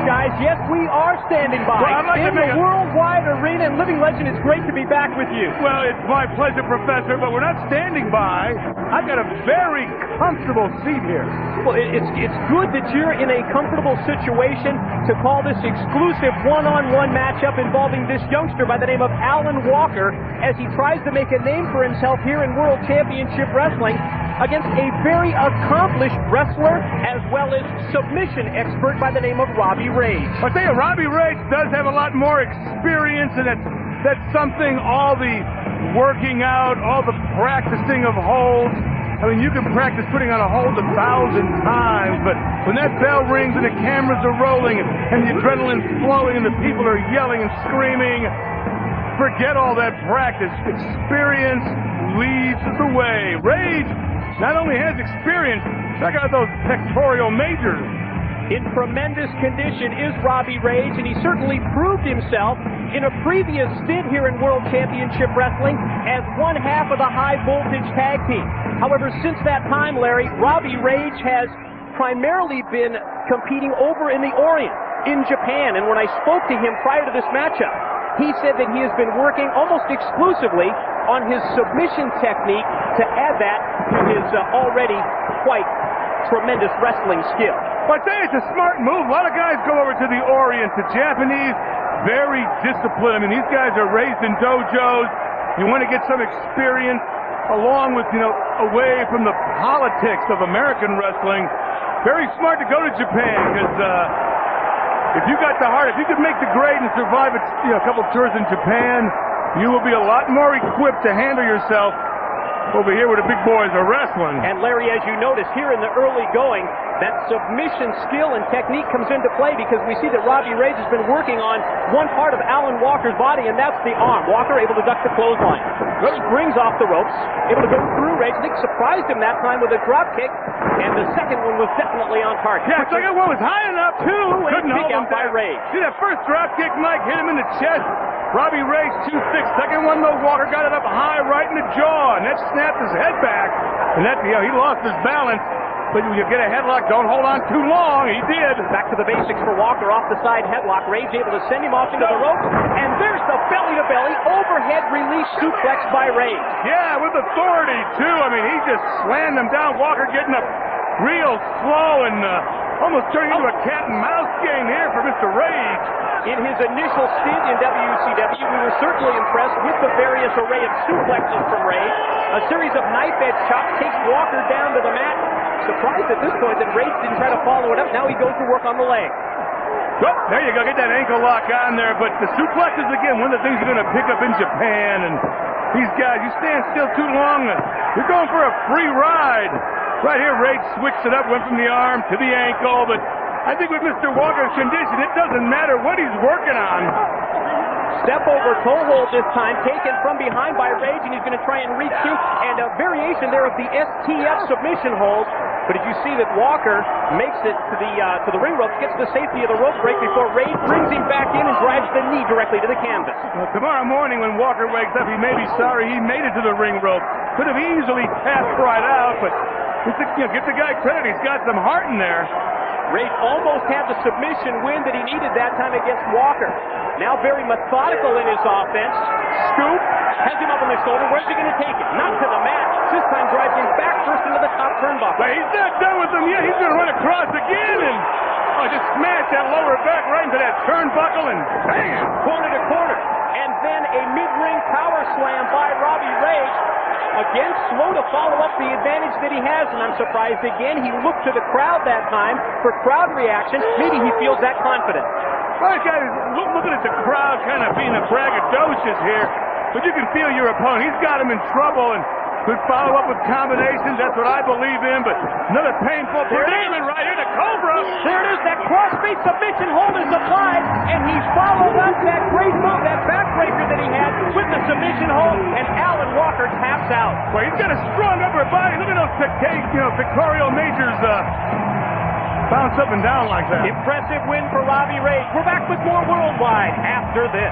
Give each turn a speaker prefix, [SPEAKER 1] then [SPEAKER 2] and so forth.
[SPEAKER 1] guys. Yes, we are standing by.
[SPEAKER 2] Well, I'd like
[SPEAKER 1] in
[SPEAKER 2] to make
[SPEAKER 1] the Worldwide Arena. And Living Legend, it's great to be back with you.
[SPEAKER 2] Well, it's my pleasure, Professor, but we're not standing by. I've got a very comfortable seat here.
[SPEAKER 1] Well, it's good that you're in a comfortable situation to call this exclusive one-on-one matchup involving this youngster by the name of Alan Walker as he tries to make a name for himself here in World Championship Wrestling against a very accomplished wrestler as well as submission expert by the name of Robbie Rage.
[SPEAKER 2] I'll tell you, Robbie Rage does have a lot more experience, and that's something, all the working out, all the practicing of holds. I mean, you can practice putting on a hold 1,000 times, but when that bell rings and the cameras are rolling and the adrenaline's flowing and the people are yelling and screaming, forget all that practice. Experience leads the way. Rage not only has experience, check out those pectoral majors.
[SPEAKER 1] In tremendous condition is Robbie Rage, and he certainly proved himself in a previous stint here in World Championship Wrestling as one half of the high voltage tag team. However, since that time, Larry, Robbie Rage has primarily been competing over in the Orient, in Japan, and when I spoke to him prior to this matchup, he said that he has been working almost exclusively on his submission technique to add that to his already quite tremendous wrestling skill.
[SPEAKER 2] But I tell you, it's a smart move. A lot of guys go over to the Orient. The Japanese, very disciplined. I mean, these guys are raised in dojos. You want to get some experience along with, away from the politics of American wrestling. Very smart to go to Japan because if you got the heart, if you could make the grade and survive a couple tours in Japan, you will be a lot more equipped to handle yourself over here where the big boys are wrestling.
[SPEAKER 1] And Larry, as you notice here in the early going, that submission skill and technique comes into play because we see that Robbie Rage has been working on one part of Alan Walker's body, and that's the arm. Walker able to duck the clothesline. Springs off the ropes, able to go through Rage. I think surprised him that time with a drop kick, and the second one was definitely on target.
[SPEAKER 2] Yeah, the second one was high enough, too. Couldn't hold him
[SPEAKER 1] by Rage.
[SPEAKER 2] See that first drop kick, Mike, hit him in the chest. Robbie Rage 2-6. Second one, though, Walker got it up high right in the jaw, and that snapped his head back. And that, he lost his balance. But you get a headlock, don't hold on too long. He did.
[SPEAKER 1] Back to the basics for Walker, off the side headlock. Rage able to send him off into the ropes. And there's the belly-to-belly overhead release suplex by Rage.
[SPEAKER 2] Yeah, with authority, too. I mean, he just slammed him down. Walker getting up real slow and almost turning into a cat-and-mouse game here for Mr. Rage.
[SPEAKER 1] In his initial stint in WCW, we were certainly impressed with the various array of suplexes from Rage. A series of knife-edge chops takes Walker down to the mat. Surprised at this point that Rage didn't try to follow it up. Now he goes to work on the leg.
[SPEAKER 2] Oh, there you go. Get that ankle lock on there. But the suplexes, again, one of the things you're going to pick up in Japan. And these guys, you stand still too long, you're going for a free ride. Right here, Rage switched it up, went from the arm to the ankle. But I think with Mr. Walker's condition, it doesn't matter what he's working on.
[SPEAKER 1] Step over toe hold this time, taken from behind by Rage, and he's going to try and reach through. And a variation there of the STF submission hold. But did you see that Walker makes it to the ring ropes, gets the safety of the rope break before Rage brings him back in and drives the knee directly to the canvas.
[SPEAKER 2] Well, tomorrow morning when Walker wakes up, he may be sorry he made it to the ring rope. Could have easily tapped right out, but give the guy credit. He's got some heart in there.
[SPEAKER 1] Rage almost had the submission win that he needed that time against Walker. Now very methodical in his offense. Scoop, has him up on the shoulder. Where's he going to take it? Not to the mat. This time drives him back first into the top turnbuckle.
[SPEAKER 2] But he's not done with him yet. He's going to run across again and just smash that lower back right into that turnbuckle and bam!
[SPEAKER 1] Corner to corner. And then a mid-ring power slam by Robbie Rage. Again, slow to follow up the advantage that he has, and I'm surprised again. He looked to the crowd that time for crowd reaction. Maybe he feels that confident.
[SPEAKER 2] Well, guys, looking at the crowd kind of being a braggadocious here, but you can feel your opponent. He's got him in trouble and could follow up with combinations. That's what I believe in, but another painful predicament right here, the Cobra.
[SPEAKER 1] There it is, that crossface submission hold is applied, and he's followed up that great move, that backbreaker that he had with the submission hold, and Alan Walker taps out.
[SPEAKER 2] Well, he's got a strong upper body. Look at those pectoral majors bounce up and down like that.
[SPEAKER 1] Impressive win for Robbie Rage. We're back with more Worldwide after this.